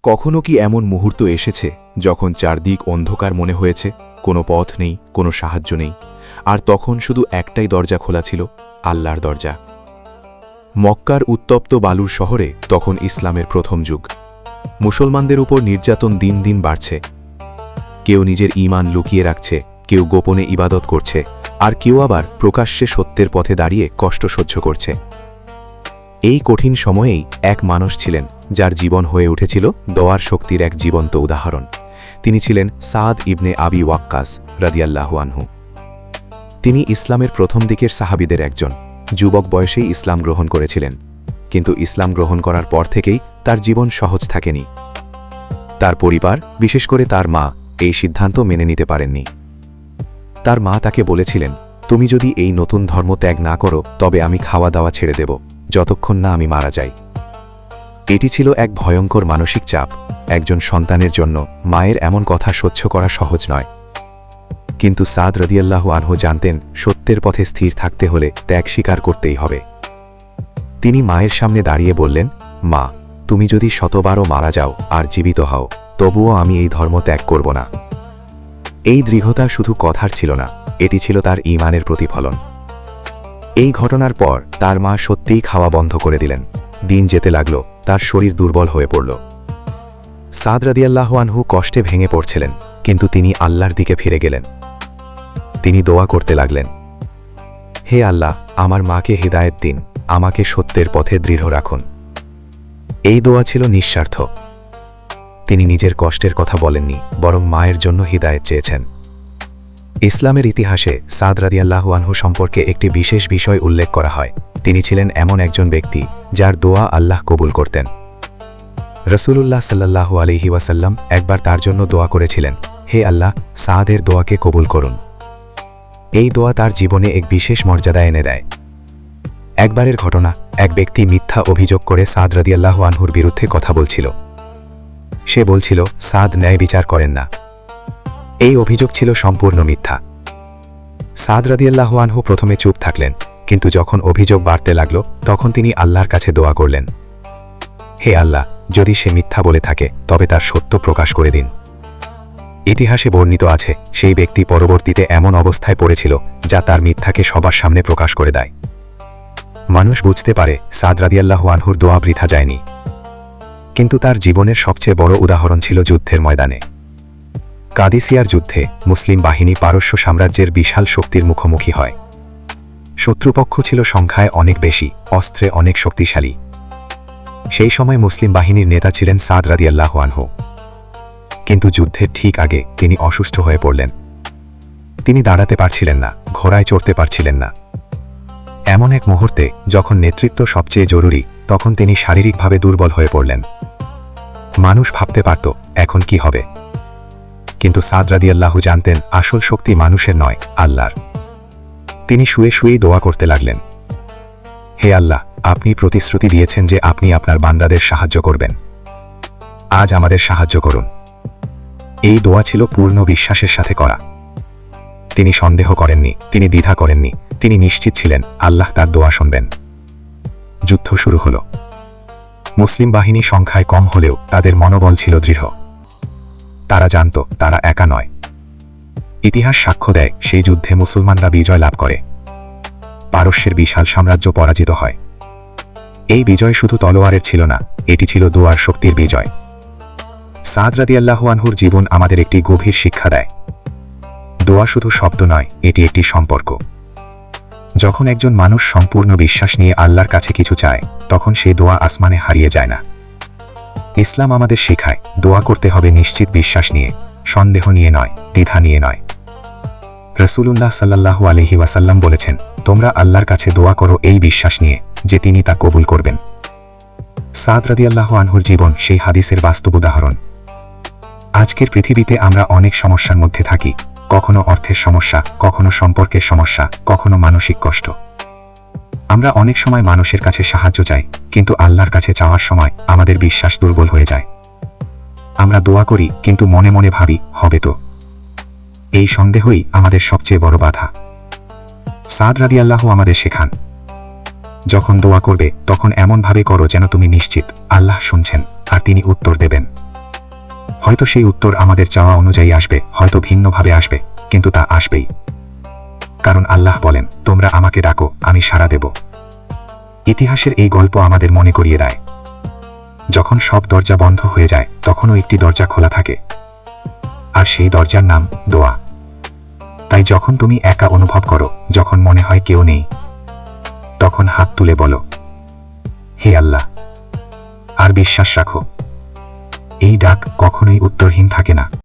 কখনো কি এমন মুহূর্ত এসেছে যখন চারদিক অন্ধকার মনে হয়েছে, কোনো পথ নেই, কোনো সাহায্য নেই, আর তখন শুধু একটাই দরজা খোলা ছিল, আল্লাহর দরজা। মক্কার উত্তপ্ত বালুর শহরে তখন ইসলামের প্রথম যুগ। মুসলমানদের উপর নির্যাতন দিন দিন বাড়ছে। কেউ নিজের ঈমান লুকিয়ে রাখছে, কেউ গোপনে ইবাদত করছে, আর কেউ আবার প্রকাশ্যে সত্যের পথে দাঁড়িয়ে কষ্ট সহ্য করছে। এই কঠিন সময়েই এক মানুষ ছিলেন যার জীবন হয়ে উঠেছিল দোয়ার শক্তির এক জীবন্ত উদাহরণ। তিনি ছিলেন সাদ ইবনে আবি ওয়াক্কাস রাদিয়াল্লাহু আনহু। তিনি ইসলামের প্রথম দিকের সাহাবীদের একজন। যুবক বয়সেই ইসলাম গ্রহণ করেছিলেন, কিন্তু ইসলাম গ্রহণ করার পর থেকেই তার জীবন সহজ থাকেনি। তার পরিবার, বিশেষ করে তার মা, এই সিদ্ধান্ত মেনে নিতে পারেননি। তার মা তাকে বলেছিলেন, তুমি যদি এই নতুন ধর্ম ত্যাগ না করো তবে আমি খাওয়া দাওয়া ছেড়ে দেব, যতক্ষণ না আমি মারা যাই। এটি ছিল এক ভয়ঙ্কর মানসিক চাপ। একজন সন্তানের জন্য মায়ের এমন কথা সহ্য করা সহজ নয়। কিন্তু সাদ রাদিয়াল্লাহু আনহু জানতেন, সত্যের পথে স্থির থাকতে হলে ত্যাগ স্বীকার করতেই হবে। তিনি মায়ের সামনে দাঁড়িয়ে বললেন, মা, তুমি যদি শতবারও মারা যাও আর জীবিত হও, তবুও আমি এই ধর্ম ত্যাগ করব না। এই দৃঢ়তা শুধু কথার ছিল না, এটি ছিল তার ঈমানের প্রতিফলন। এই ঘটনার পর তার মা সত্যিই খাওয়া বন্ধ করে দিলেন। দিন যেতে লাগল, তার শরীর দুর্বল হয়ে পড়ল। সাদ রাদিয়াল্লাহু আনহু কষ্টে ভেঙে পড়ছিলেন, কিন্তু তিনি আল্লাহর দিকে ফিরে গেলেন। তিনি দোয়া করতে লাগলেন, হে আল্লাহ, আমার মাকে হিদায়েত দিন, আমাকে সত্যের পথে দৃঢ় রাখুন। এই দোয়া ছিল নিঃস্বার্থ। তিনি নিজের কষ্টের কথা বলেননি, বরং মায়ের জন্য হিদায়েত চেয়েছেন। ইসলামের ইতিহাসে সাদ রাদিয়াল্লাহু আনহু সম্পর্কে একটি বিশেষ বিষয় উল্লেখ করা হয়। তিনি ছিলেন এমন একজন ব্যক্তি যার দোয়া আল্লাহ কবুল করতেন। রাসূলুল্লাহ সাল্লাল্লাহু আলাইহি ওয়াসাল্লাম একবার তার জন্য দোয়া করেছিলেন, হে আল্লাহ, সাদের দোয়াকে কবুল করুন। এই দোয়া তার জীবনে এক বিশেষ মর্যাদা এনে দেয়। একবারের ঘটনা, এক ব্যক্তি মিথ্যা অভিযোগ করে সাদ রাদিয়াল্লাহু আনহুর বিরুদ্ধে কথা বলছিল। সে বলছিল, সাদ ন্যায় বিচার করেন না। এই অভিযোগ ছিল সম্পূর্ণ মিথ্যা। সাদ রাদিয়াল্লাহু আনহু প্রথমে চুপ থাকলেন, কিন্তু যখন অভিযোগ বাড়তে লাগল তখন তিনি আল্লাহর কাছে দোয়া করলেন, হে আল্লাহ, যদি সে মিথ্যা বলে থাকে তবে তার সত্য প্রকাশ করে দিন। ইতিহাসে বর্ণিত আছে, সেই ব্যক্তি পরবর্তীতে এমন অবস্থায় পড়েছিল যা তার মিথ্যাকে সবার সামনে প্রকাশ করে দেয়। মানুষ বুঝতে পারে সাদ রাদিয়াল্লাহু আনহুর দোয়া বৃথা যায়নি। কিন্তু তার জীবনের সবচেয়ে বড় উদাহরণ ছিল যুদ্ধের ময়দানে। কাদিসিয়ার যুদ্ধে মুসলিম বাহিনী পারস্য সাম্রাজ্যের বিশাল শক্তির মুখোমুখি হয়। শত্রুপক্ষ ছিল সংখ্যায় অনেক বেশি, অস্ত্রে অনেক শক্তিশালী। সেই সময় মুসলিম বাহিনীর নেতা ছিলেন সাদ রাদিয়াল্লাহু আনহু। কিন্তু যুদ্ধের ঠিক আগে তিনি অসুস্থ হয়ে পড়লেন। তিনি দাঁড়াতে পারছিলেন না, ঘোড়ায় চড়তে পারছিলেন না। এমন এক মুহূর্তে যখন নেতৃত্ব সবচেয়ে জরুরি, তখন তিনি শারীরিকভাবে দুর্বল হয়ে পড়লেন। মানুষ ভাবতে পারত এখন কি হবে, কিন্তু সাদ রাদিয়াল্লাহু জানতেন আসল শক্তি মানুষের নয়, আল্লাহর। তিনি শুয়ে শুয়েই দোয়া করতে লাগলেন, হে আল্লাহ, আপনি প্রতিশ্রুতি দিয়েছেন যে আপনি আপনার বান্দাদের সাহায্য করবেন। আজ আমাদের সাহায্য করুন। এই দোয়া ছিল পূর্ণ বিশ্বাসের সাথে করা। তিনি সন্দেহ করেননি, তিনি দ্বিধা করেননি, তিনি নিশ্চিত ছিলেন আল্লাহ তার দোয়া শুনবেন। যুদ্ধ শুরু হল। মুসলিম বাহিনী সংখ্যায় কম হলেও তাদের মনোবল ছিল দৃঢ়। তারা জানত তারা একা নয়। ইতিহাস সাক্ষ্য দেয়, সেই যুদ্ধে মুসলমানরা বিজয় লাভ করে। পারস্যের বিশাল সাম্রাজ্য পরাজিত হয়। এই বিজয় শুধু তলোয়ারের ছিল না, এটি ছিল দোয়ার শক্তির বিজয়। সাদ রাদিয়াল্লাহু আনহুর জীবন আমাদের একটি গভীর শিক্ষা দেয়। দোয়া শুধু শব্দ নয়, এটি একটি সম্পর্ক। যখন একজন মানুষ সম্পূর্ণ বিশ্বাস নিয়ে আল্লাহর কাছে কিছু চায়, তখন সেই দোয়া আসমানে হারিয়ে যায় না। ইসলাম আমাদের শেখায়, দোয়া করতে হবে নিশ্চিত বিশ্বাস নিয়ে, সন্দেহ নিয়ে নয়, দ্বিধা নিয়ে নয়। রাসূলুল্লাহ সাল্লাল্লাহু আলাইহি ওয়াসাল্লাম বলেছেন, তোমরা আল্লাহর কাছে দোয়া করো এই বিশ্বাস নিয়ে যে তিনি তা কবুল করবেন। সাদ রাদিয়াল্লাহু আনহুর জীবন সেই হাদিসের বাস্তব উদাহরণ। আজকের পৃথিবীতে আমরা অনেক সমস্যার মধ্যে থাকি, কখনো অর্থের সমস্যা, কখনো সম্পর্কের সমস্যা, কখনো মানসিক কষ্ট। আমরা অনেক সময় মানুষের কাছে সাহায্য চাই, কিন্তু আল্লাহর কাছে চাওয়ার সময় আমাদের বিশ্বাস দুর্বল হয়ে যায়। আমরা দোয়া করি, কিন্তু মনে মনে ভাবি হবে তো। এই সন্দেহই আমাদের সবচেয়ে বড় বাধা। সাদ রাদিয়াল্লাহু আমাদের শেখান, যখন দোয়া করবে তখন এমনভাবে করো যেন তুমি নিশ্চিত আল্লাহ শুনছেন আর তিনি উত্তর দেবেন। হয়তো সেই উত্তর আমাদের চাওয়া অনুযায়ী আসবে, হয়তো ভিন্নভাবে আসবে, কিন্তু তা আসবেই। কারণ আল্লাহ বলেন, তোমরা আমাকে ডাকো, আমি সাড়া দেব। ইতিহাসের এই গল্প আমাদের মনে করিয়ে দেয়, যখন সব দরজা বন্ধ হয়ে যায় তখনও একটি দরজা খোলা থাকে, আর সেই দরজার নাম দোয়া। তাই যখন তুমি একা অনুভব করো, যখন মনে হয় কেউ নেই, তখন হাত তুলে বলো, হে আল্লাহ, আর বিশ্বাস রাখো, এই ডাক কখনোই উত্তরহীন থাকে না।